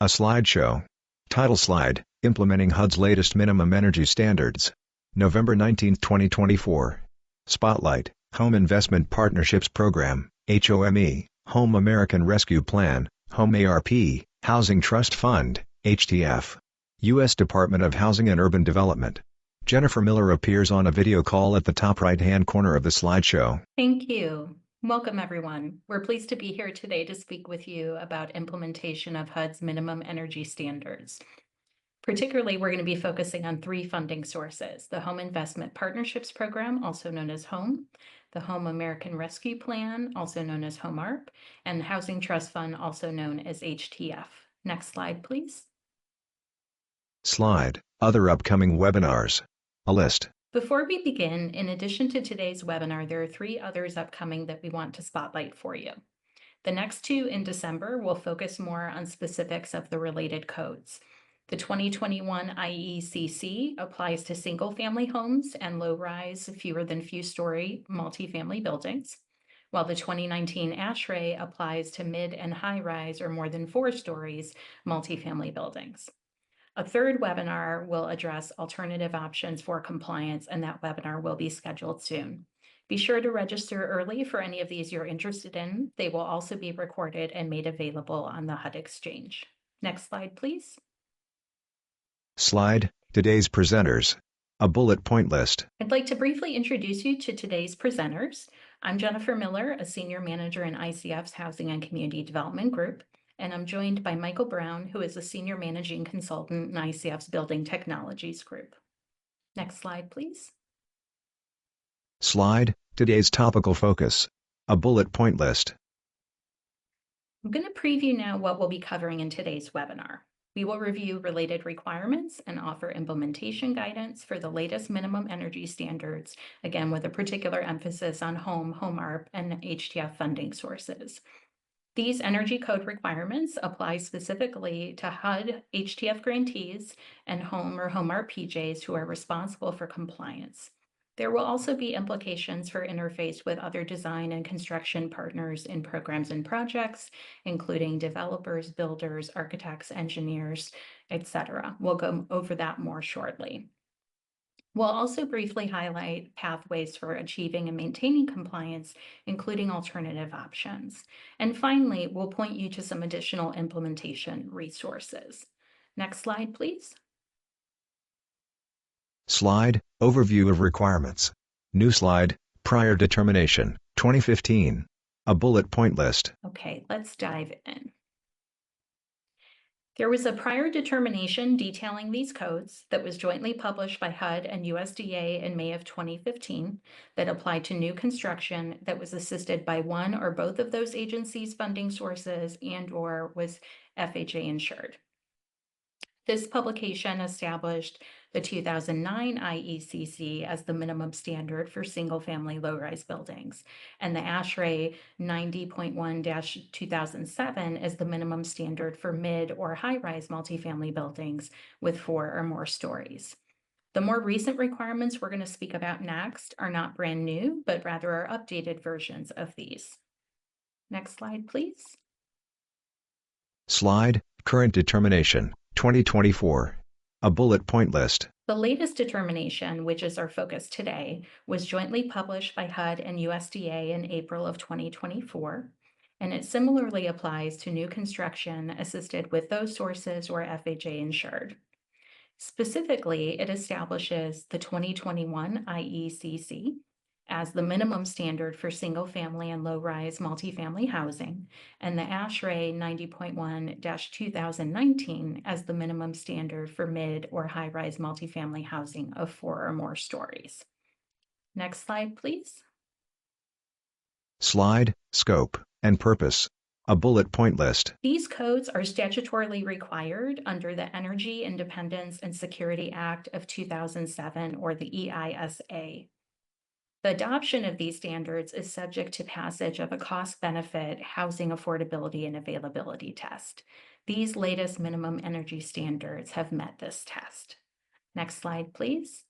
A slideshow. Title slide, Implementing HUD's latest minimum energy standards. November 19, 2024. Spotlight, Home Investment Partnerships Program, HOME, Home American Rescue Plan, Home ARP, Housing Trust Fund, HTF. U.S. Department of Housing and Urban Development. Jennifer Miller appears on a video call at the top right-hand corner of the slideshow. Thank you. Welcome, everyone. We're pleased to be here today to speak with you about implementation of HUD's minimum energy standards. Particularly, we're going to be focusing on three funding sources: the Home Investment Partnerships Program, also known as HOME, the Home American Rescue Plan, also known as HOMARP, and the Housing Trust Fund, also known as HTF. Next slide, please. Slide, Other upcoming webinars. A list. Before we begin, in addition to today's webinar, there are three others upcoming that we want to spotlight for you. The next two in December will focus more on specifics of the related codes. The 2021 IECC applies to single-family homes and low-rise, fewer than few-story multifamily buildings, while the 2019 ASHRAE applies to mid and high-rise or more than 4 stories multifamily buildings. A third webinar will address alternative options for compliance, and that webinar will be scheduled soon. Be sure to register early for any of these you're interested in. They will also be recorded and made available on the HUD Exchange. Next slide, please. Slide, Today's presenters. A bullet point list. I'd like to briefly introduce you to today's presenters. I'm Jennifer Miller, a Senior Manager in ICF's Housing and Community Development Group, and I'm joined by Michael Brown, who is a Senior Managing Consultant in ICF's Building Technologies Group. Next slide, please. Slide, Today's topical focus. A bullet point list. I'm going to preview now what we'll be covering in today's webinar. We will review related requirements and offer implementation guidance for the latest minimum energy standards, again with a particular emphasis on HOME, HOMARP, and HTF funding sources. These energy code requirements apply specifically to HUD, HTF grantees, and HOME or HOMARP PJs who are responsible for compliance. There will also be implications for interface with other design and construction partners in programs and projects, including developers, builders, architects, engineers, etc. We'll go over that more shortly. We'll also briefly highlight pathways for achieving and maintaining compliance, including alternative options. And finally, we'll point you to some additional implementation resources. Next slide, please. Slide, Overview of requirements. New slide, Prior determination, 2015. A bullet point list. Okay, let's dive in. There was a prior determination detailing these codes that was jointly published by HUD and USDA in May of 2015 that applied to new construction that was assisted by one or both of those agencies' funding sources and/or was FHA insured. This publication established the 2009 IECC as the minimum standard for single-family low-rise buildings, and the ASHRAE 90.1-2007 as the minimum standard for mid or high-rise multifamily buildings with 4 or more stories. The more recent requirements we're going to speak about next are not brand new, but rather are updated versions of these. Next slide, please. Slide, Current determination, 2024. A bullet point list. The latest determination, which is our focus today, was jointly published by HUD and USDA in April of 2024, and it similarly applies to new construction assisted with those sources or FHA insured. Specifically, it establishes the 2021 IECC as the minimum standard for single-family and low-rise multifamily housing, and the ASHRAE 90.1-2019 as the minimum standard for mid or high-rise multifamily housing of 4 or more stories. Next slide, please. Slide, Scope and Purpose. A bullet point list. These codes are statutorily required under the Energy Independence and Security Act of 2007, or the EISA. The adoption of these standards is subject to passage of a cost-benefit housing affordability and availability test. These latest minimum energy standards have met this test. Next slide, please.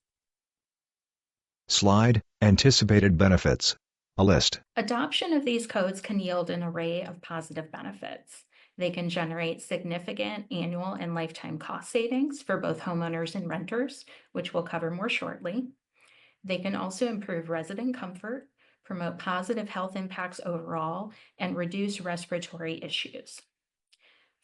Slide, Anticipated benefits. A list. Adoption of these codes can yield an array of positive benefits. They can generate significant annual and lifetime cost savings for both homeowners and renters, which we'll cover more shortly. They can also improve resident comfort, promote positive health impacts overall, and reduce respiratory issues.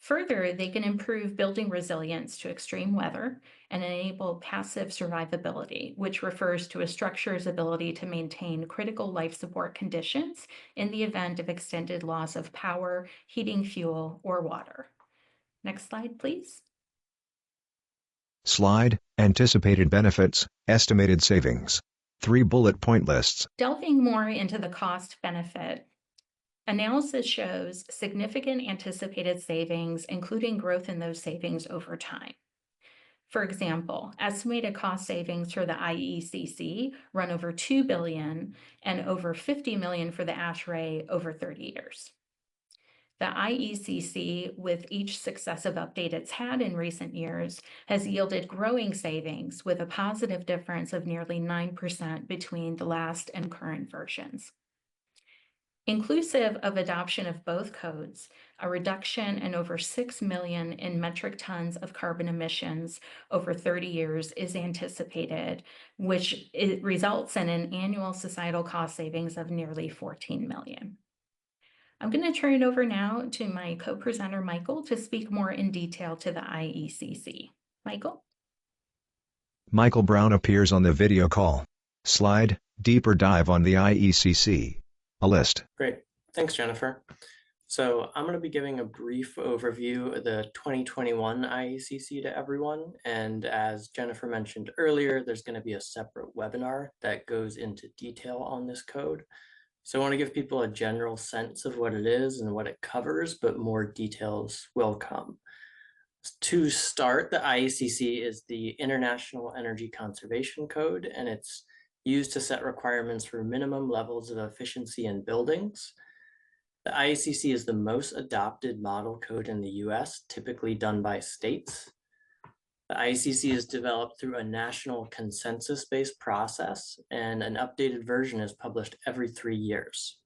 Further, they can improve building resilience to extreme weather and enable passive survivability, which refers to a structure's ability to maintain critical life support conditions in the event of extended loss of power, heating fuel, or water. Next slide, please. Slide, anticipated benefits, estimated savings. 3 bullet point lists. Delving more into the cost benefit, analysis shows significant anticipated savings, including growth in those savings over time. For example, estimated cost savings for the IECC run over $2 billion and over $50 million for the ASHRAE over 30 years. The IECC, with each successive update it's had in recent years, has yielded growing savings with a positive difference of nearly 9% between the last and current versions. Inclusive of adoption of both codes, a reduction in over 6 million in metric tons of carbon emissions over 30 years is anticipated, which results in an annual societal cost savings of nearly 14 million. I'm going to turn it over now to my co-presenter, Michael, to speak more in detail to the IECC. Michael? Michael Brown appears on the video call. Slide, deeper dive on the IECC. A list. Great. Thanks, Jennifer. So I'm going to be giving a brief overview of the 2021 IECC to everyone. And as Jennifer mentioned earlier, there's going to be a separate webinar that goes into detail on this code. So I want to give people a general sense of what it is and what it covers, but more details will come. To start, the IECC is the International Energy Conservation Code, and it's used to set requirements for minimum levels of efficiency in buildings. The IECC is the most adopted model code in the US, typically done by states. The IECC is developed through a national consensus-based process, and an updated version is published every 3 years.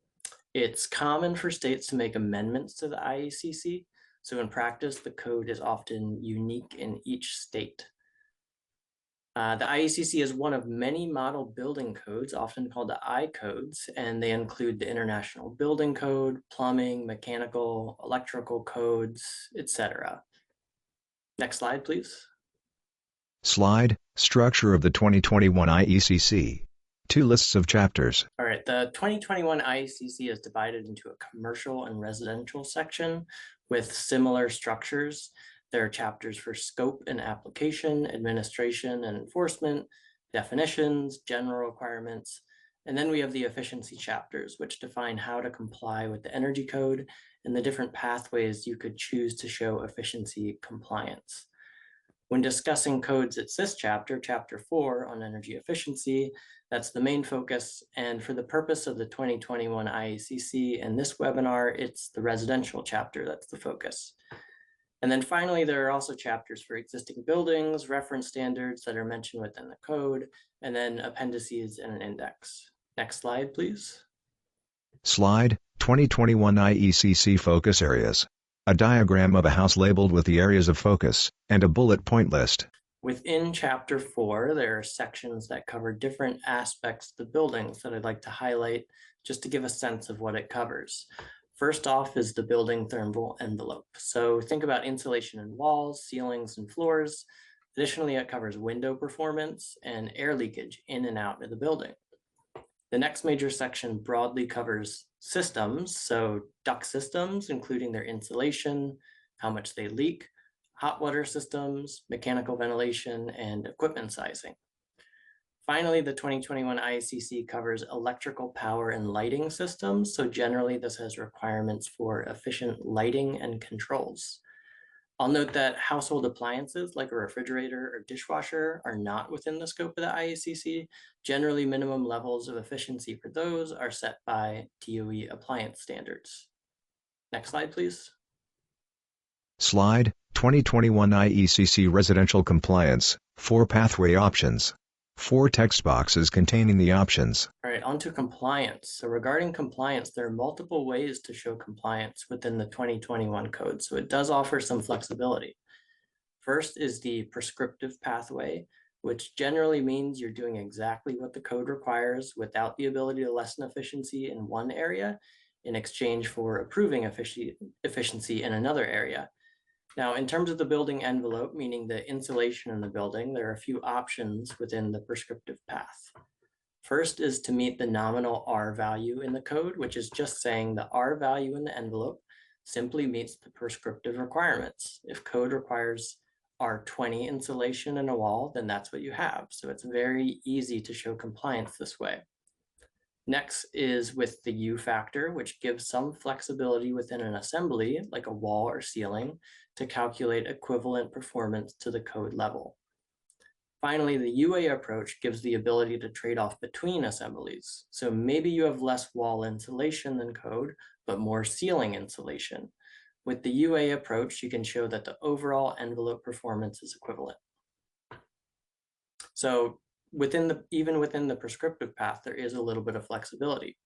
It's common for states to make amendments to the IECC, so in practice, the code is often unique in each state. The IECC is one of many model building codes, often called the I codes, and they include the International Building Code, plumbing, mechanical, electrical codes, etc. Next slide, please. Slide, structure of the 2021 IECC. 2 lists of chapters. All right, the 2021 IECC is divided into a commercial and residential section with similar structures. There are chapters for scope and application, administration and enforcement, definitions, general requirements, and then we have the efficiency chapters, which define how to comply with the energy code and the different pathways you could choose to show efficiency compliance. When discussing codes, it's this chapter, chapter 4 on energy efficiency. That's the main focus. And for the purpose of the 2021 IECC and this webinar, it's the residential chapter that's the focus. And then finally, there are also chapters for existing buildings, reference standards that are mentioned within the code, and then appendices and an index. Next slide, please. Slide, 2021 IECC focus areas. A diagram of a house labeled with the areas of focus, and a bullet point list. Within chapter 4, there are sections that cover different aspects of the buildings that I'd like to highlight just to give a sense of what it covers. First off is the building thermal envelope. So think about insulation in walls, ceilings, and floors. Additionally, it covers window performance and air leakage in and out of the building. The next major section broadly covers systems, so duct systems, including their insulation, how much they leak, hot water systems, mechanical ventilation, and equipment sizing. Finally, the 2021 IECC covers electrical power and lighting systems, so generally this has requirements for efficient lighting and controls. I'll note that household appliances like a refrigerator or dishwasher are not within the scope of the IECC. Generally, minimum levels of efficiency for those are set by DOE appliance standards. Next slide, please. Slide, 2021 IECC residential compliance, 4 pathway options. 4 text boxes containing the options. All right, on to compliance. So regarding compliance, there are multiple ways to show compliance within the 2021 code, so it does offer some flexibility. First is the prescriptive pathway, which generally means you're doing exactly what the code requires without the ability to lessen efficiency in one area in exchange for improving efficiency in another area. Now, in terms of the building envelope, meaning the insulation in the building, there are a few options within the prescriptive path. First is to meet the nominal R value in the code, which is just saying the R value in the envelope simply meets the prescriptive requirements. If code requires R20 insulation in a wall, then that's what you have. So it's very easy to show compliance this way. Next is with the U factor, which gives some flexibility within an assembly, like a wall or ceiling, to calculate equivalent performance to the code level. Finally, the UA approach gives the ability to trade off between assemblies. So maybe you have less wall insulation than code, but more ceiling insulation. With the UA approach, you can show that the overall envelope performance is equivalent. So even within the prescriptive path, there is a little bit of flexibility.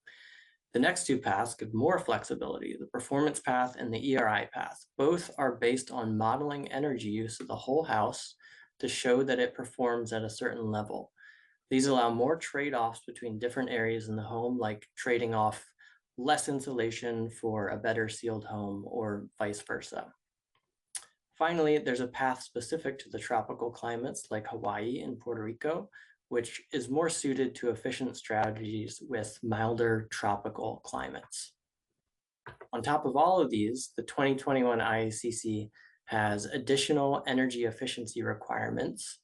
The next two paths give more flexibility, the performance path and the ERI path. Both are based on modeling energy use of the whole house to show that it performs at a certain level. These allow more trade-offs between different areas in the home, like trading off less insulation for a better sealed home or vice versa. Finally, there's a path specific to the tropical climates like Hawaii and Puerto Rico, which is more suited to efficient strategies with milder tropical climates. On top of all of these, the 2021 IECC has additional energy efficiency requirements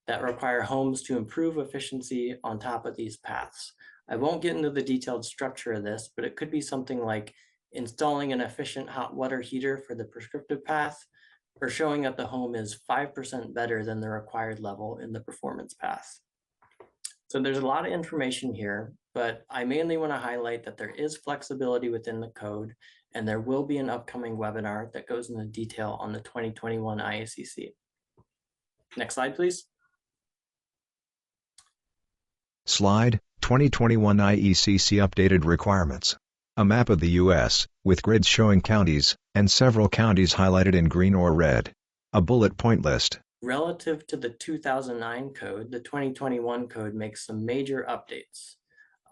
that require homes to improve efficiency on top of these paths. I won't get into the detailed structure of this, but it could be something like installing an efficient hot water heater for the prescriptive path, or showing that the home is 5% better than the required level in the performance path. So there's a lot of information here, but I mainly want to highlight that there is flexibility within the code, and there will be an upcoming webinar that goes into detail on the 2021 IECC. Next slide, please. Slide, 2021 IECC updated requirements. A map of the U.S., with grids showing counties, and several counties highlighted in green or red. A bullet point list. Relative to the 2009 code, the 2021 code makes some major updates.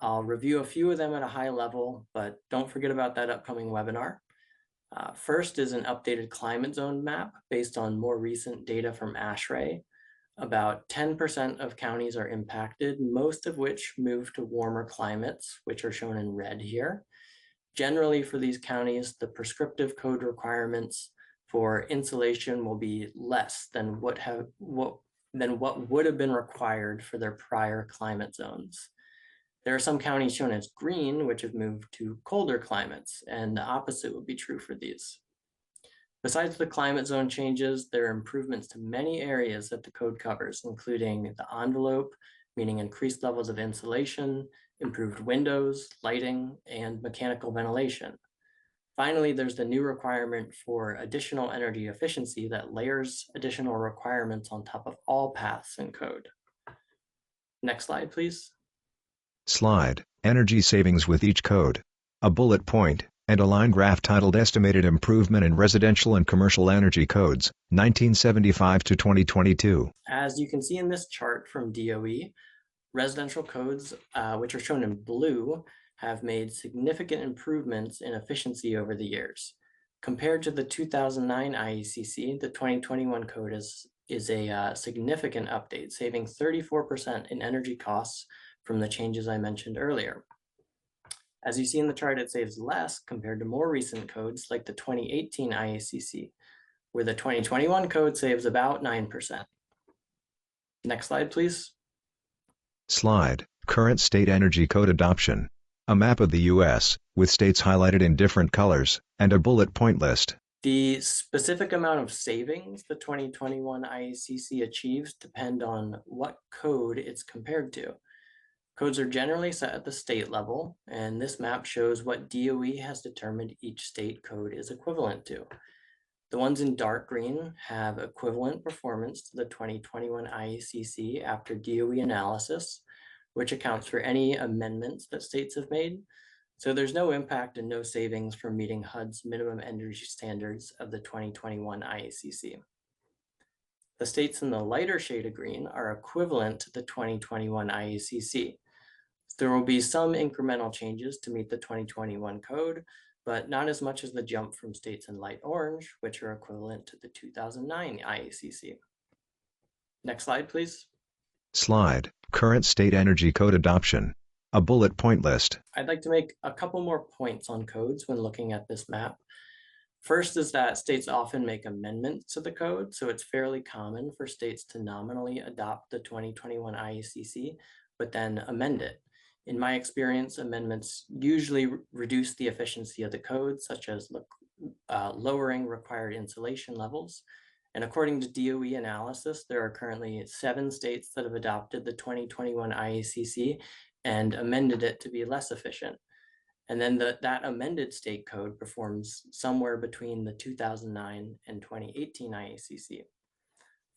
I'll review a few of them at a high level, but don't forget about that upcoming webinar. First is an updated climate zone map based on more recent data from ASHRAE. About 10% of counties are impacted, most of which move to warmer climates, which are shown in red here. Generally, for these counties, the prescriptive code requirements for insulation will be less than what would have been required for their prior climate zones. There are some counties shown as green, which have moved to colder climates, and the opposite would be true for these. Besides the climate zone changes, there are improvements to many areas that the code covers, including the envelope, meaning increased levels of insulation, improved windows, lighting, and mechanical ventilation. Finally, there's the new requirement for additional energy efficiency that layers additional requirements on top of all paths in code. Next slide, please. Slide, energy savings with each code. A bullet point, and a line graph titled Estimated Improvement in Residential and Commercial Energy Codes, 1975 to 2022. As you can see in this chart from DOE, residential codes, which are shown in blue, have made significant improvements in efficiency over the years. Compared to the 2009 IECC, the 2021 code is a significant update, saving 34% in energy costs from the changes I mentioned earlier. As you see in the chart, it saves less compared to more recent codes like the 2018 IECC, where the 2021 code saves about 9%. Next slide, please. Slide, current state energy code adoption. A map of the U.S., with states highlighted in different colors, and a bullet point list. The specific amount of savings the 2021 IECC achieves depend on what code it's compared to. Codes are generally set at the state level, and this map shows what DOE has determined each state code is equivalent to. The ones in dark green have equivalent performance to the 2021 IECC after DOE analysis, which accounts for any amendments that states have made. So there's no impact and no savings from meeting HUD's minimum energy standards of the 2021 IECC. The states in the lighter shade of green are equivalent to the 2021 IECC. There will be some incremental changes to meet the 2021 code, but not as much as the jump from states in light orange, which are equivalent to the 2009 IECC. Next slide, please. Slide, current state energy code adoption. A bullet point list. I'd like to make a couple more points on codes when looking at this map. First is that states often make amendments to the code, so it's fairly common for states to nominally adopt the 2021 IECC, but then amend it. In my experience, amendments usually reduce the efficiency of the code, such as lowering required insulation levels. And according to DOE analysis, there are currently 7 states that have adopted the 2021 IECC and amended it to be less efficient. And then that amended state code performs somewhere between the 2009 and 2018 IECC.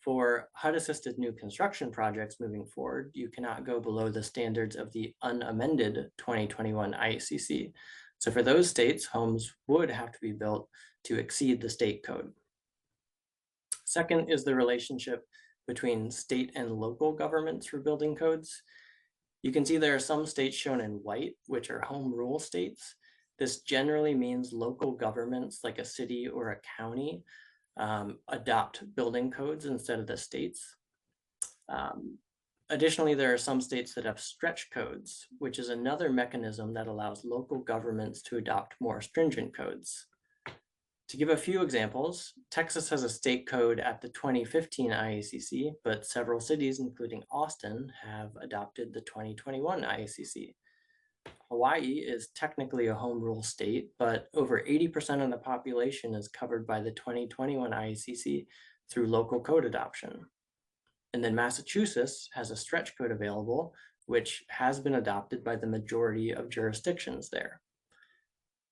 For HUD-assisted new construction projects moving forward, you cannot go below the standards of the unamended 2021 IECC. So for those states, homes would have to be built to exceed the state code. Second is the relationship between state and local governments for building codes. You can see there are some states shown in white, which are home rule states. This generally means local governments like a city or a county adopt building codes instead of the states. Additionally, there are some states that have stretch codes, which is another mechanism that allows local governments to adopt more stringent codes. To give a few examples, Texas has a state code at the 2015 IECC, but several cities, including Austin, have adopted the 2021 IECC. Hawaii is technically a home rule state, but over 80% of the population is covered by the 2021 IECC through local code adoption. And then Massachusetts has a stretch code available, which has been adopted by the majority of jurisdictions there.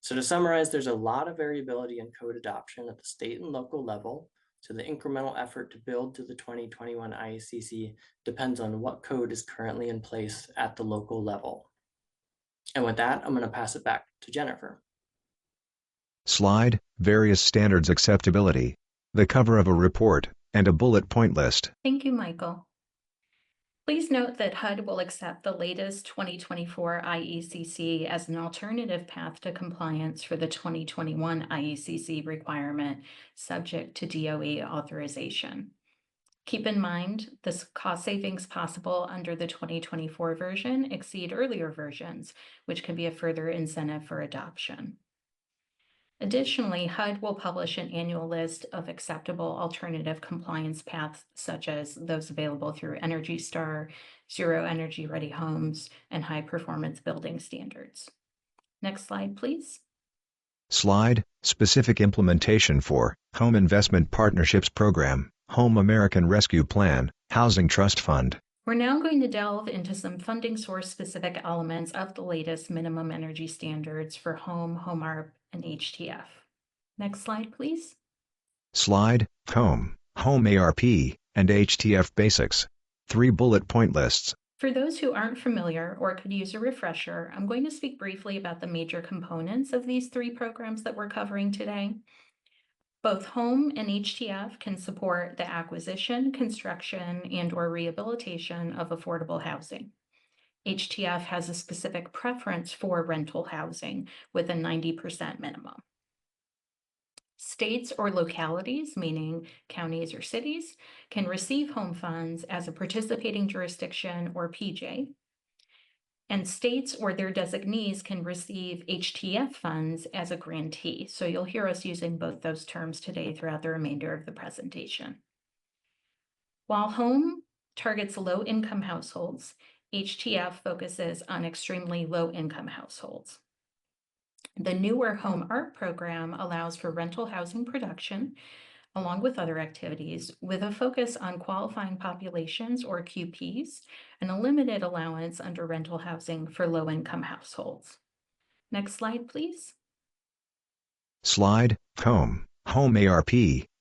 So to summarize, there's a lot of variability in code adoption at the state and local level. So the incremental effort to build to the 2021 IECC depends on what code is currently in place at the local level. And with that, I'm going to pass it back to Jennifer. Slide, various standards acceptability. The cover of a report, and a bullet point list. Thank you, Michael. Please note that HUD will accept the latest 2024 IECC as an alternative path to compliance for the 2021 IECC requirement, subject to DOE authorization. Keep in mind, the cost savings possible under the 2024 version exceed earlier versions, which can be a further incentive for adoption. Additionally, HUD will publish an annual list of acceptable alternative compliance paths, such as those available through Energy Star, Zero Energy Ready Homes, and High Performance Building Standards. Next slide, please. Slide, specific implementation for Home Investment Partnerships Program, Home American Rescue Plan, Housing Trust Fund. We're now going to delve into some funding source specific elements of the latest minimum energy standards for home, home ARP, and HTF. Next slide, please. Slide, home ARP, and HTF basics. 3 bullet point lists. For those who aren't familiar or could use a refresher, I'm going to speak briefly about the major components of these 3 programs that we're covering today. Both home and HTF can support the acquisition, construction, and/or rehabilitation of affordable housing. HTF has a specific preference for rental housing with a 90% minimum. States or localities, meaning counties or cities, can receive home funds as a participating jurisdiction or PJ. And states or their designees can receive HTF funds as a grantee. So you'll hear us using both those terms today throughout the remainder of the presentation. While home targets low-income households, HTF focuses on extremely low-income households. The newer Home ARP program allows for rental housing production, along with other activities, with a focus on qualifying populations or QPs and a limited allowance under rental housing for low-income households. Next slide, please. Slide, home Home ARP,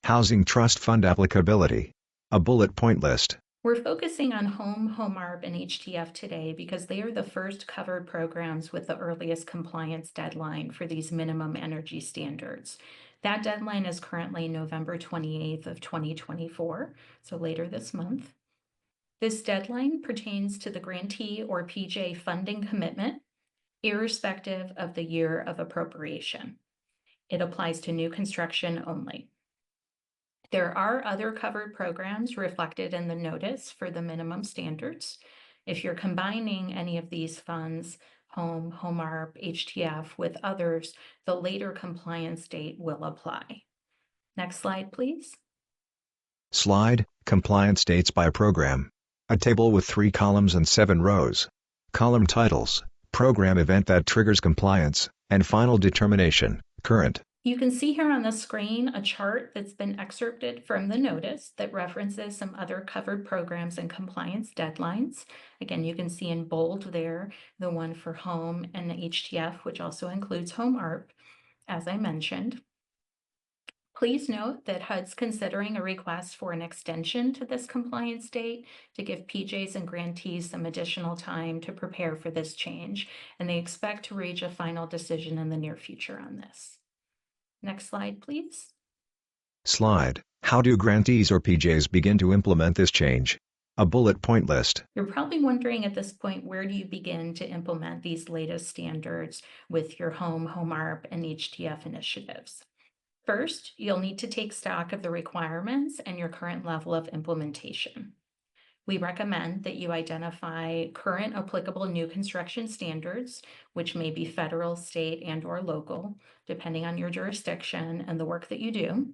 Housing Trust Fund applicability. A bullet point list. We're focusing on Home, HomeARP, and HTF today because they are the first covered programs with the earliest compliance deadline for these minimum energy standards. That deadline is currently November 28th of 2024, so later this month. This deadline pertains to the grantee or PJ funding commitment, irrespective of the year of appropriation. It applies to new construction only. There are other covered programs reflected in the notice for the minimum standards. If you're combining any of these funds, Home, HomeARP, HTF, with others, the later compliance date will apply. Next slide, please. Slide, compliance dates by program. A table with 3 columns and 7 rows. Column titles, program event that triggers compliance, and final determination, current. You can see here on the screen a chart that's been excerpted from the notice that references some other covered programs and compliance deadlines. Again, you can see in bold there the one for Home and the HTF, which also includes HomeARP, as I mentioned. Please note that HUD's considering a request for an extension to this compliance date to give PJs and grantees some additional time to prepare for this change, and they expect to reach a final decision in the near future on this. Next slide, please. Slide, how do grantees or PJs begin to implement this change? A bullet point list. You're probably wondering at this point, where do you begin to implement these latest standards with your Home, HomeARP, and HTF initiatives? First, you'll need to take stock of the requirements and your current level of implementation. We recommend that you identify current applicable new construction standards, which may be federal, state, and/or local, depending on your jurisdiction and the work that you do.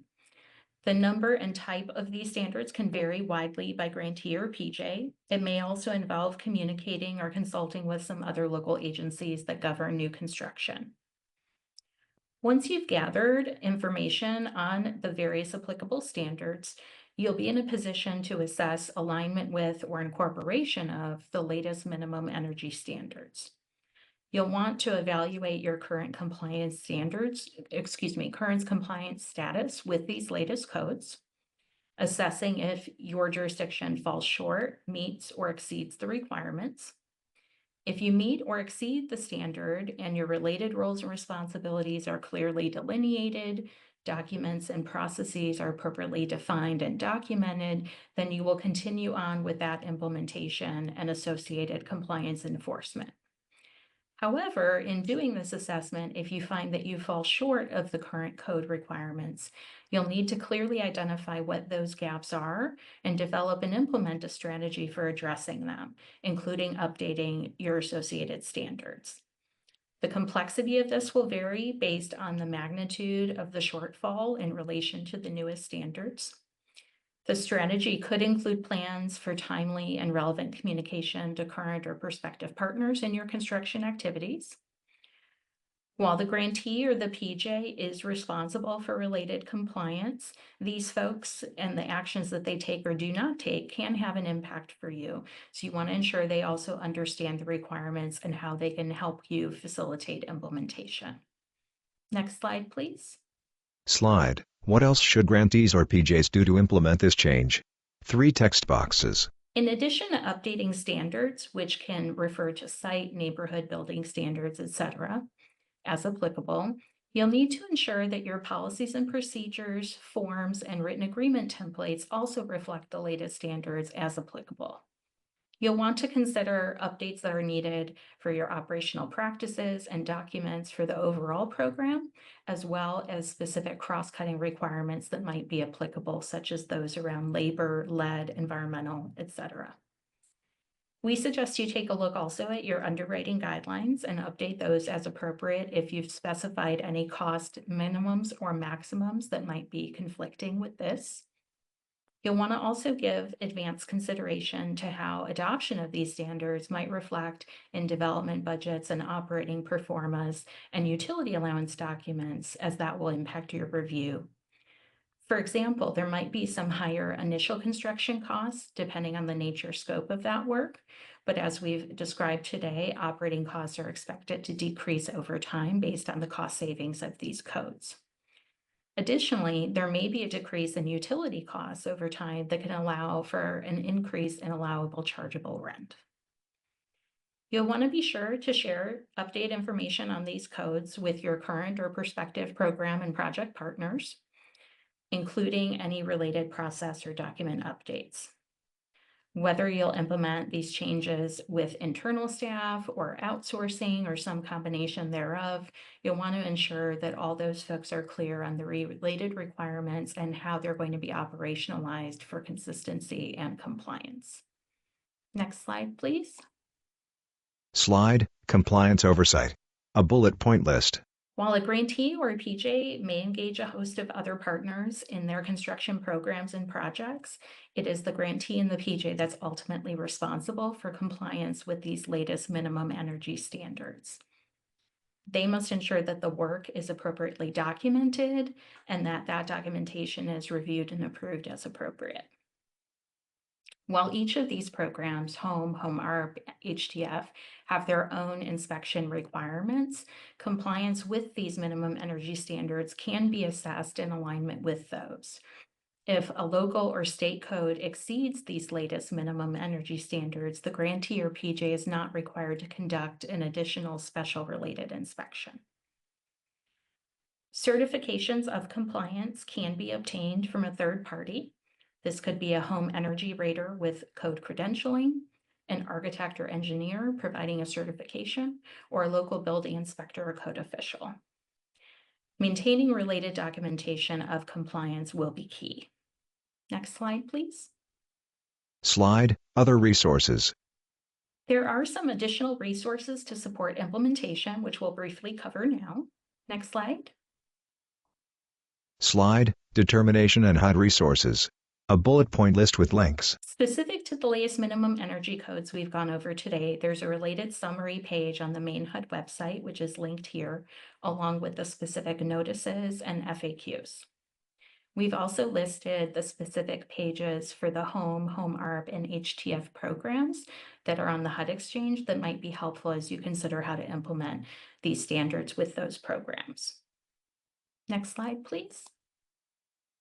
The number and type of these standards can vary widely by grantee or PJ. It may also involve communicating or consulting with some other local agencies that govern new construction. Once you've gathered information on the various applicable standards, you'll be in a position to assess alignment with or incorporation of the latest minimum energy standards. You'll want to evaluate your current compliance status with these latest codes, assessing if your jurisdiction falls short, meets, or exceeds the requirements. If you meet or exceed the standard and your related roles and responsibilities are clearly delineated, documents and processes are appropriately defined and documented, then you will continue on with that implementation and associated compliance enforcement. However, in doing this assessment, if you find that you fall short of the current code requirements, you'll need to clearly identify what those gaps are and develop and implement a strategy for addressing them, including updating your associated standards. The complexity of this will vary based on the magnitude of the shortfall in relation to the newest standards. The strategy could include plans for timely and relevant communication to current or prospective partners in your construction activities. While the grantee or the PJ is responsible for related compliance, these folks and the actions that they take or do not take can have an impact for you. So you want to ensure they also understand the requirements and how they can help you facilitate implementation. Next slide, please. Slide, what else should grantees or PJs do to implement this change? 3 text boxes. In addition to updating standards, which can refer to site, neighborhood, building standards, etc., as applicable, you'll need to ensure that your policies and procedures, forms, and written agreement templates also reflect the latest standards as applicable. You'll want to consider updates that are needed for your operational practices and documents for the overall program, as well as specific cross-cutting requirements that might be applicable, such as those around labor, lead, environmental, etc. We suggest you take a look also at your underwriting guidelines and update those as appropriate if you've specified any cost minimums or maximums that might be conflicting with this. You'll want to also give advanced consideration to how adoption of these standards might reflect in development budgets and operating performas and utility allowance documents, as that will impact your review. For example, there might be some higher initial construction costs depending on the nature scope of that work, but as we've described today, operating costs are expected to decrease over time based on the cost savings of these codes. Additionally, there may be a decrease in utility costs over time that can allow for an increase in allowable chargeable rent. You'll want to be sure to share update information on these codes with your current or prospective program and project partners, including any related process or document updates. Whether you'll implement these changes with internal staff or outsourcing or some combination thereof, you'll want to ensure that all those folks are clear on the related requirements and how they're going to be operationalized for consistency and compliance. Next slide, please. Slide, Compliance Oversight. A bullet point list. While a grantee or a PJ may engage a host of other partners in their construction programs and projects, it is the grantee and the PJ that's ultimately responsible for compliance with these latest minimum energy standards. They must ensure that the work is appropriately documented and that that documentation is reviewed and approved as appropriate. While each of these programs, Home ARP, HTF, have their own inspection requirements, compliance with these minimum energy standards can be assessed in alignment with those. If a local or state code exceeds these latest minimum energy standards, the grantee or PJ is not required to conduct an additional special related inspection. Certifications of compliance can be obtained from a third party. This could be a home energy rater with code credentialing, an architect or engineer providing a certification, or a local building inspector or code official. Maintaining related documentation of compliance will be key. Next slide, please. Slide, Other resources. There are some additional resources to support implementation, which we'll briefly cover now. Next slide. Slide, Determination and HUD resources. A bullet point list with links. Specific to the latest minimum energy codes we've gone over today, there's a related summary page on the main HUD website, which is linked here, along with the specific notices and FAQs. We've also listed the specific pages for the Home ARP, and HTF programs that are on the HUD Exchange that might be helpful as you consider how to implement these standards with those programs. Next slide, please.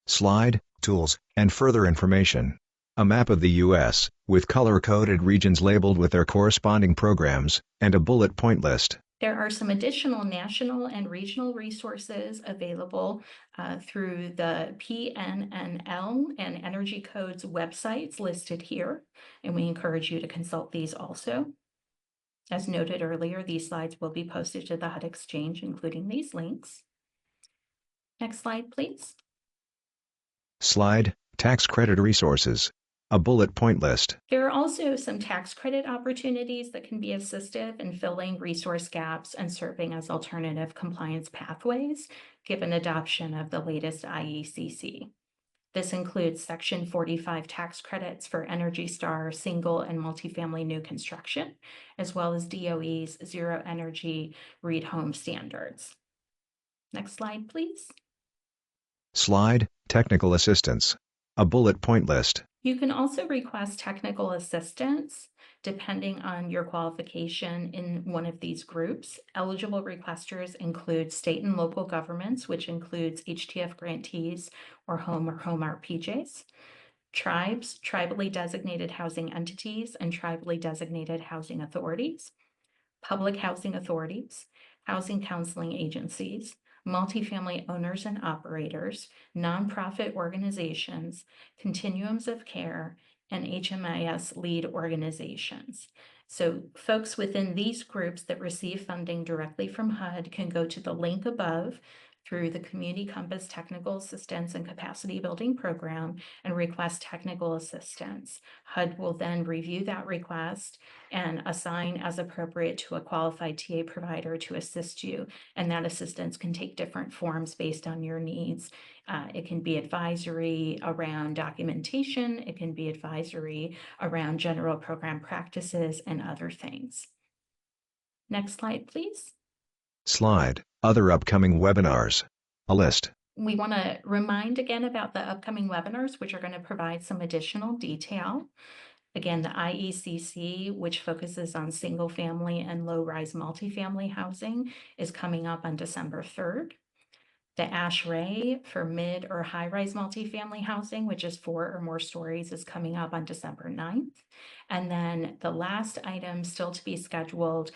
Slide, Tools, and further information. A map of the U.S., with color-coded regions labeled with their corresponding programs, and a bullet point list. There are some additional national and regional resources available through the PNNL and Energy Codes websites listed here, and we encourage you to consult these also. As noted earlier, these slides will be posted to the HUD Exchange, including these links. Next slide, please. Slide, Tax credit resources. A bullet point list. There are also some tax credit opportunities that can be assistive in filling resource gaps and serving as alternative compliance pathways, given adoption of the latest IECC. This includes Section 45 tax credits for Energy Star single and multifamily new construction, as well as DOE's Zero Energy REIT home standards. Next slide, please. Slide, Technical assistance. A bullet point list. You can also request technical assistance depending on your qualification in one of these groups. Eligible requesters include state and local governments, which includes HTF grantees or Home ARP PJs, tribes, tribally designated housing entities, and tribally designated housing authorities, public housing authorities, housing counseling agencies, multifamily owners and operators, nonprofit organizations, continuums of care, and HMIS lead organizations. So folks within these groups that receive funding directly from HUD can go to the link above through the Community Compass Technical Assistance and Capacity Building Program and request technical assistance. HUD will then review that request and assign as appropriate to a qualified TA provider to assist you. And that assistance can take different forms based on your needs. It can be advisory around documentation. It can be advisory around general program practices and other things. Next slide, please. Slide, Other upcoming webinars. A list. We want to remind again about the upcoming webinars, which are going to provide some additional detail. Again, the IECC, which focuses on single family and low-rise multifamily housing, is coming up on December 3rd. The ASHRAE for mid or high-rise multifamily housing, which is 4 or more stories, is coming up on December 9th. And then the last item still to be scheduled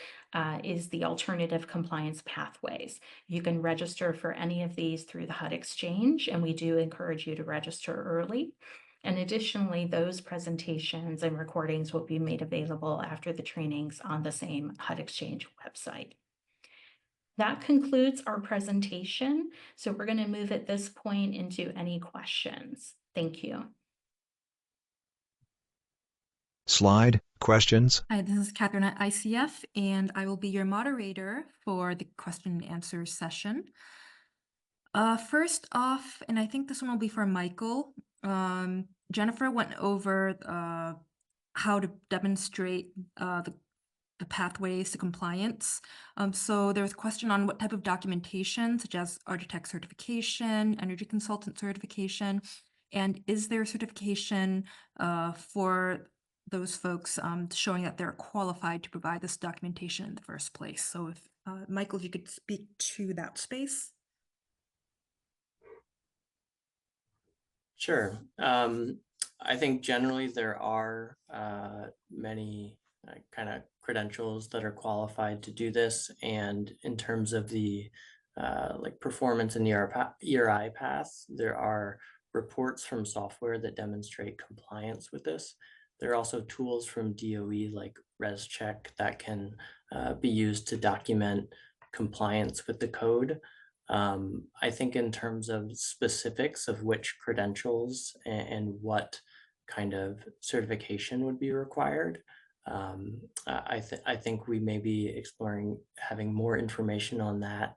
is the alternative compliance pathways. You can register for any of these through the HUD Exchange, and we do encourage you to register early. And additionally, those presentations and recordings will be made available after the trainings on the same HUD Exchange website. That concludes our presentation. So we're going to move at this point into any questions. Thank you. Slide, questions? Hi, this is Catherine at ICF, and I will be your moderator for the question and answer session. First off, and I think this one will be for Michael, Jennifer went over how to demonstrate the pathways to compliance. So there was a question on what type of documentation, such as architect certification, energy consultant certification, and is there certification for those folks showing that they're qualified to provide this documentation in the first place? So if Michael, if you could speak to that space. Sure. I think generally there are many kind of credentials that are qualified to do this. And in terms of the like performance and ERI paths, there are reports from software that demonstrate compliance with this. There are also tools from DOE like ResCheck that can be used to document compliance with the code. I think in terms of specifics of which credentials and what kind of certification would be required, I think we may be exploring having more information on that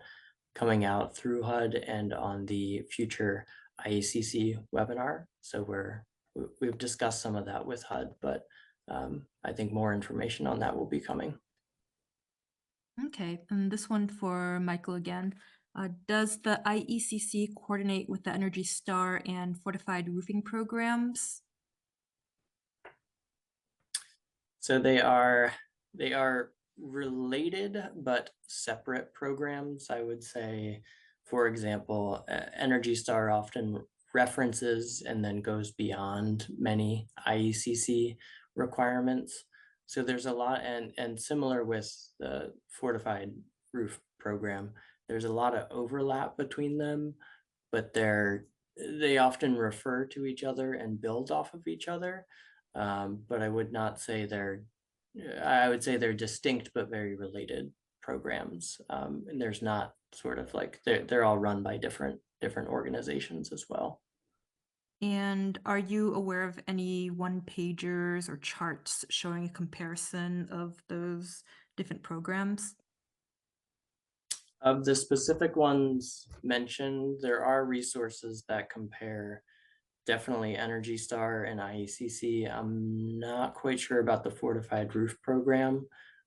coming out through HUD and on the future IECC webinar. So we've discussed some of that with HUD, but I think more information on that will be coming. Okay, and this one for Michael again. Does the IECC coordinate with the Energy Star and fortified roofing programs? So they are related but separate programs. I would say, for example, Energy Star often references and then goes beyond many IECC requirements. So there's a lot, and similar with the fortified roof program, there's a lot of overlap between them, but they often refer to each other and build off of each other. But I would not say I would say they're distinct but very related programs. And there's not sort of like, they're all run by different organizations as well. And are you aware of any one-pagers or charts showing a comparison of those different programs? Of the specific ones mentioned, there are resources that compare definitely Energy Star and IECC. I'm not quite sure about the fortified roof program.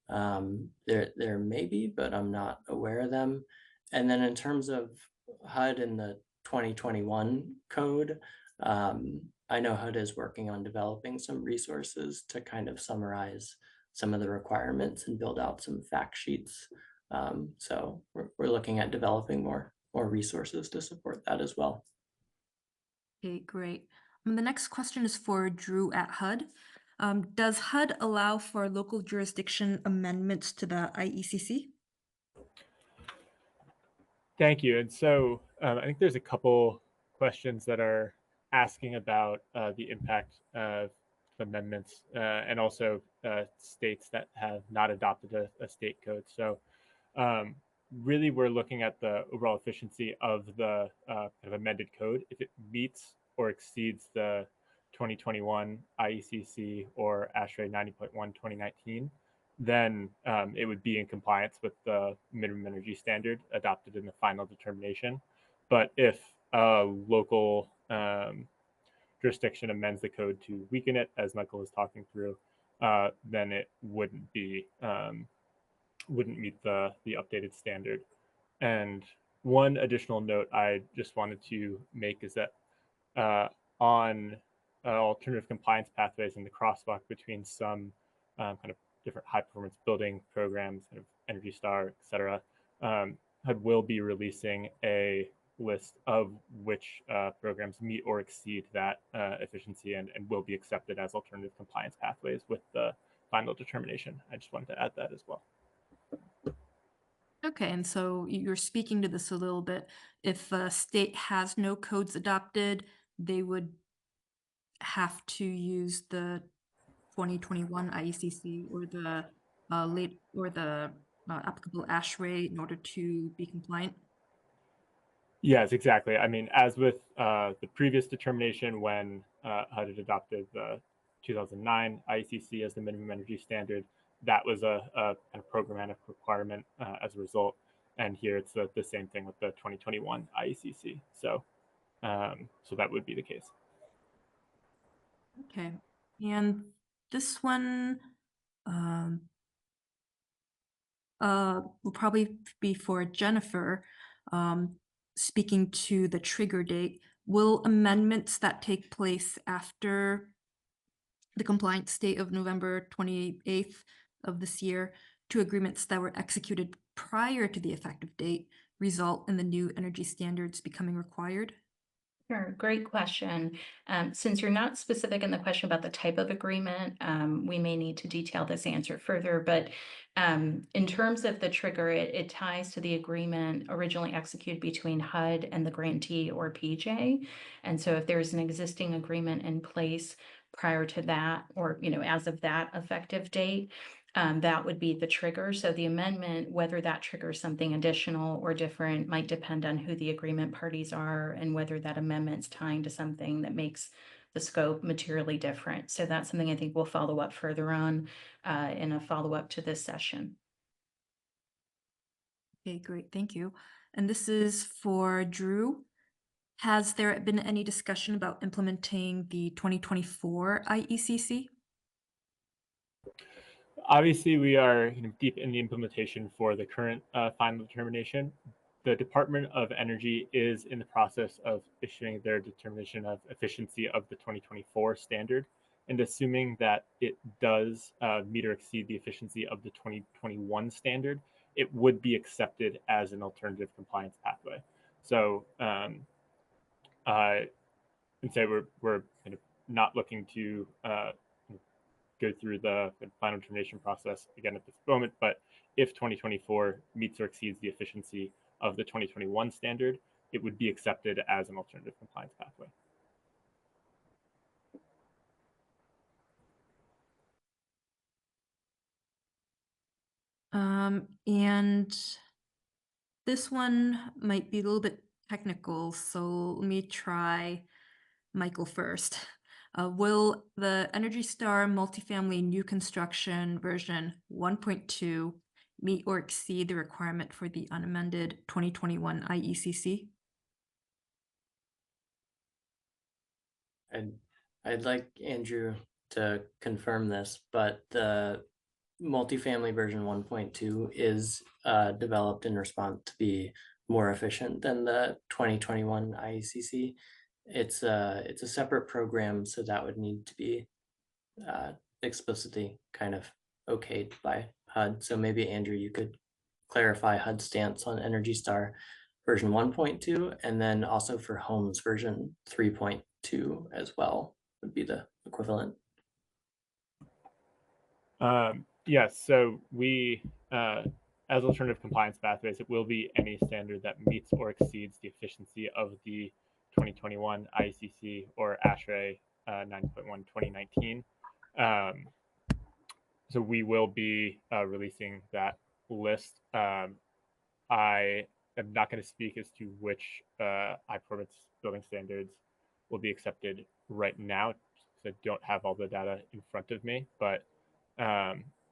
There may be, but I'm not aware of them. And then in terms of HUD and the 2021 code, I know HUD is working on developing some resources to kind of summarize some of the requirements and build out some fact sheets. So we're looking at developing more resources to support that as well. Okay, great. The next question is for Drew at HUD. Does HUD allow for local jurisdiction amendments to the IECC? Thank you. And so I think there's a couple questions that are asking about the impact of amendments and also states that have not adopted a state code. So really, we're looking at the overall efficiency of the kind of amended code. If it meets or exceeds the 2021 IECC or ASHRAE 90.1 2019, then it would be in compliance with the minimum energy standard adopted in the final determination. But if a local jurisdiction amends the code to weaken it, as Michael was talking through, then it wouldn't meet the updated standard. And one additional note I just wanted to make is that on alternative compliance pathways and the crosswalk between some kind of different high performance building programs, kind of Energy Star, et cetera, HUD will be releasing a list of which programs meet or exceed that efficiency and will be accepted as alternative compliance pathways with the final determination. I just wanted to add that as well. Okay, and so you're speaking to this a little bit. If a state has no codes adopted, they would have to use the 2021 IECC or the applicable ASH rate in order to be compliant. Yes, exactly. I mean, as with the previous determination when HUD had adopted the 2009 IECC as the minimum energy standard, that was a kind of programmatic requirement as a result. And here it's the same thing with the 2021 IECC. So, so that would be the case. Okay, and this one will probably be for Jennifer. Speaking to the trigger date, will amendments that take place after the compliance date of November 28th of this year to agreements that were executed prior to the effective date result in the new energy standards becoming required? Sure, great question. Since you're not specific in the question about the type of agreement, we may need to detail this answer further, but in terms of the trigger, it ties to the agreement originally executed between HUD and the grantee or PJ. And so if there's an existing agreement in place prior to that, or, as of that effective date, that would be the trigger. So the amendment, whether that triggers something additional or different, might depend on who the agreement parties are and whether that amendment's tying to something that makes the scope materially different. So that's something I think we'll follow up further on in a follow-up to this session. Okay, great, thank you. And this is for Drew. Has there been any discussion about implementing the 2024 IECC? Obviously, we are deep in the implementation for the current final determination. The Department of Energy is in the process of issuing their determination of efficiency of the 2024 standard, and assuming that it does meet or exceed the efficiency of the 2021 standard, it would be accepted as an alternative compliance pathway. So, and say we're kind of not looking to go through the final determination process again at this moment, but if 2024 meets or exceeds the efficiency of the 2021 standard, it would be accepted as an alternative compliance pathway. And this one might be a little bit technical, so let me try Michael first. Will the Energy Star multifamily new construction version 1.2 meet or exceed the requirement for the unamended 2021 IECC? I'd like Andrew to confirm this, but the multifamily version 1.2 is developed in response to be more efficient than the 2021 IECC. It's a separate program, so that would need to be explicitly kind of okayed by HUD. So maybe Andrew, you could clarify HUD's stance on Energy Star version 1.2, and then also for Homes version 3.2 as well would be the equivalent. Yes, so we, as alternative compliance pathways, it will be any standard that meets or exceeds the efficiency of the 2021 IECC or ASHRAE 9.1 2019. So we will be releasing that list. I am not going to speak as to which high performance building standards will be accepted right now, because I don't have all the data in front of me, but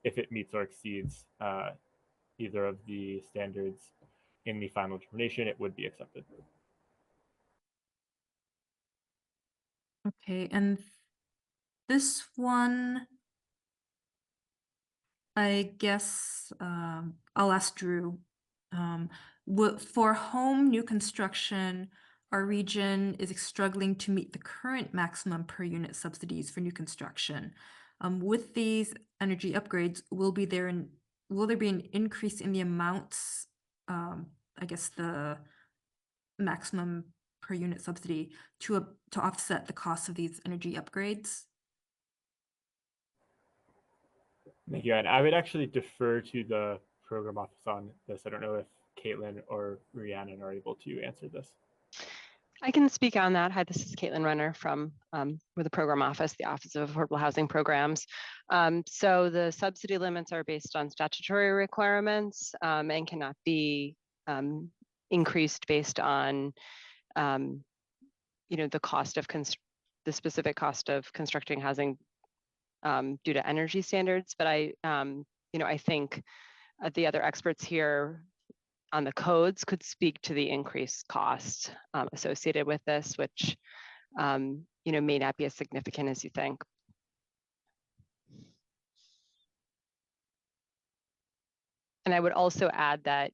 if it meets or exceeds either of the standards in the final determination, it would be accepted. Okay, and this one, I guess I'll ask Drew. For home new construction, our region is struggling to meet the current maximum per unit subsidies for new construction. With these energy upgrades, will there be an increase in the amounts? I guess the maximum per unit subsidy to offset the cost of these energy upgrades? Thank you. And I would actually defer to the program office on this. I don't know if Caitlin or Rhiannon are able to answer this. I can speak on that. Hi, this is Caitlin Renner from with the program office, the Office of Affordable Housing Programs. So the subsidy limits are based on statutory requirements and cannot be increased based on the cost of the specific cost of constructing housing due to energy standards. But I think the other experts here on the codes could speak to the increased costs associated with this, which may not be as significant as you think. And I would also add that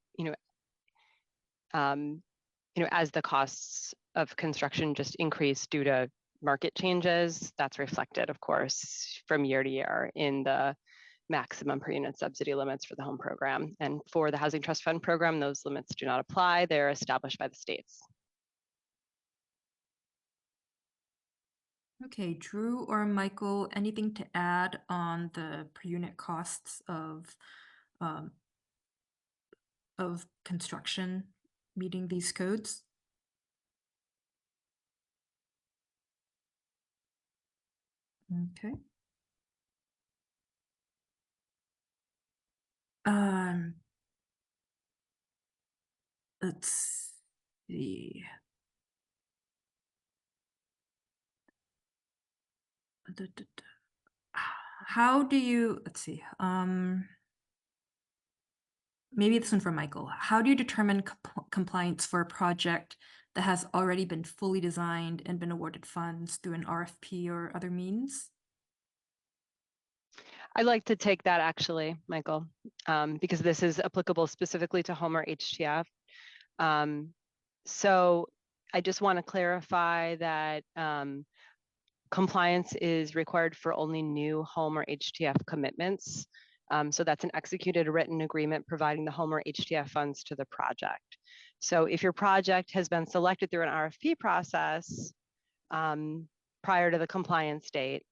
as the costs of construction just increase due to market changes, that's reflected, of course, from year to year in the maximum per unit subsidy limits for the home program. And for the Housing Trust Fund program, those limits do not apply. They're established by the states. Okay, Drew or Michael, anything to add on the per unit costs of construction meeting these codes? Okay. Let's see. How do you, let's see, maybe this one for Michael. How do you determine compliance for a project that has already been fully designed and been awarded funds through an RFP or other means? I'd like to take that actually, Michael, because this is applicable specifically to home or HTF. So I just want to clarify that compliance is required for only new home or HTF commitments. So that's an executed written agreement providing the home or HTF funds to the project. So if your project has been selected through an RFP process prior to the compliance date,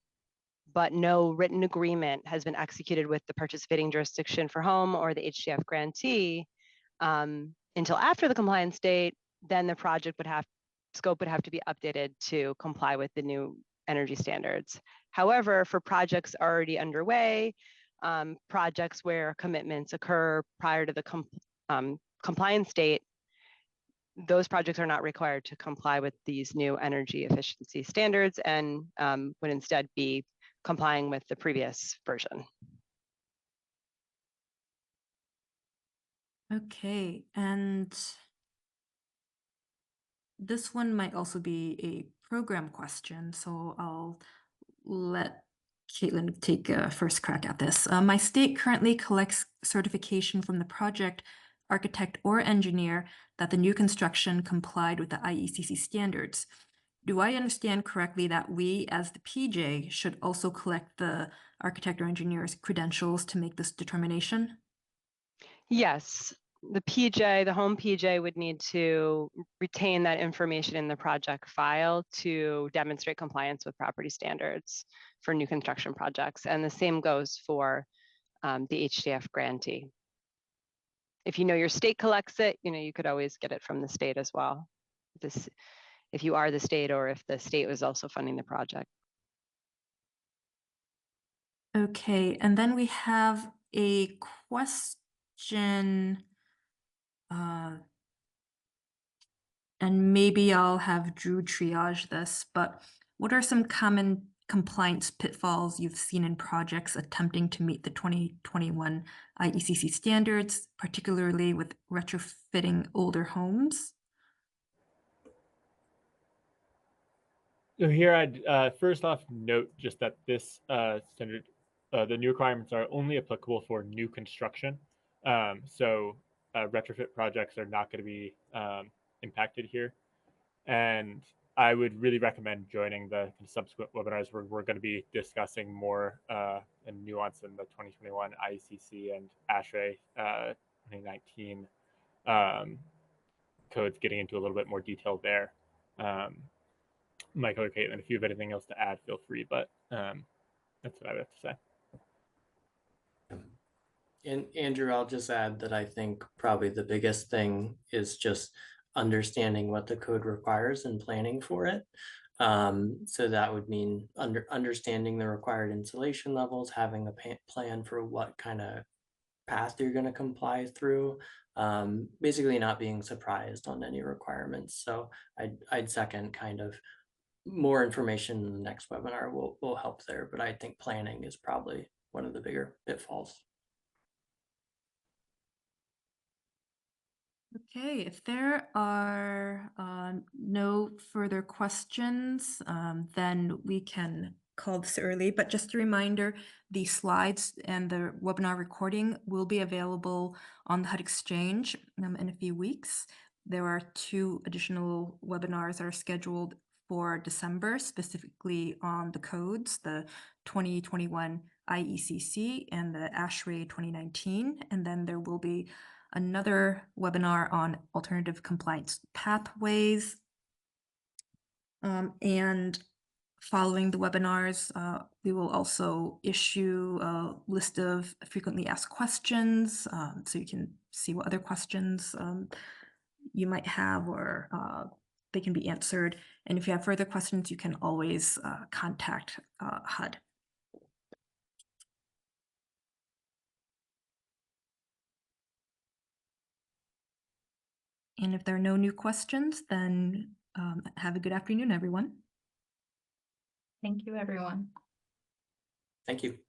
but no written agreement has been executed with the participating jurisdiction for home or the HTF grantee until after the compliance date, then the project scope would have to be updated to comply with the new energy standards. However, for projects already underway, projects where commitments occur prior to the compliance date, those projects are not required to comply with these new energy efficiency standards and would instead be complying with the previous version. Okay, and this one might also be a program question, so I'll let Caitlin take a first crack at this. My state currently collects certification from the project architect or engineer that the new construction complied with the IECC standards. Do I understand correctly that we, as the PJ, should also collect the architect or engineer's credentials to make this determination? Yes, the home PJ would need to retain that information in the project file to demonstrate compliance with property standards for new construction projects. And the same goes for the HTF grantee. If you know your state collects it, you could always get it from the state as well. If you are the state or if the state was also funding the project. Okay, and then we have a question, and maybe I'll have Drew triage this, but what are some common compliance pitfalls you've seen in projects attempting to meet the 2021 IECC standards, particularly with retrofitting older homes? So here I'd first off note just that this standard, the new requirements are only applicable for new construction. So retrofit projects are not going to be impacted here. And I would really recommend joining the subsequent webinars where we're going to be discussing more and nuance in the 2021 IECC and ASHRAE 2019 codes, getting into a little bit more detail there. Michael or Caitlin, if you have anything else to add, feel free, but that's what I have to say. And Andrew, I'll just add that I think probably the biggest thing is just understanding what the code requires and planning for it. So that would mean understanding the required insulation levels, having a plan for what kind of path you're going to comply through, basically not being surprised on any requirements. So I'd second kind of more information in the next webinar will help there, but I think planning is probably one of the bigger pitfalls. Okay, if there are no further questions, then we can call this early. But just a reminder, the slides and the webinar recording will be available on the HUD Exchange in a few weeks. There are 2 additional webinars that are scheduled for December, specifically on the codes, the 2021 IECC and the ASHRAE 2019. And then there will be another webinar on alternative compliance pathways. And following the webinars, we will also issue a list of frequently asked questions, so you can see what other questions you might have, or they can be answered. And if you have further questions, you can always contact HUD. And if there are no new questions, then have a good afternoon, everyone. Thank you, everyone. Thank you.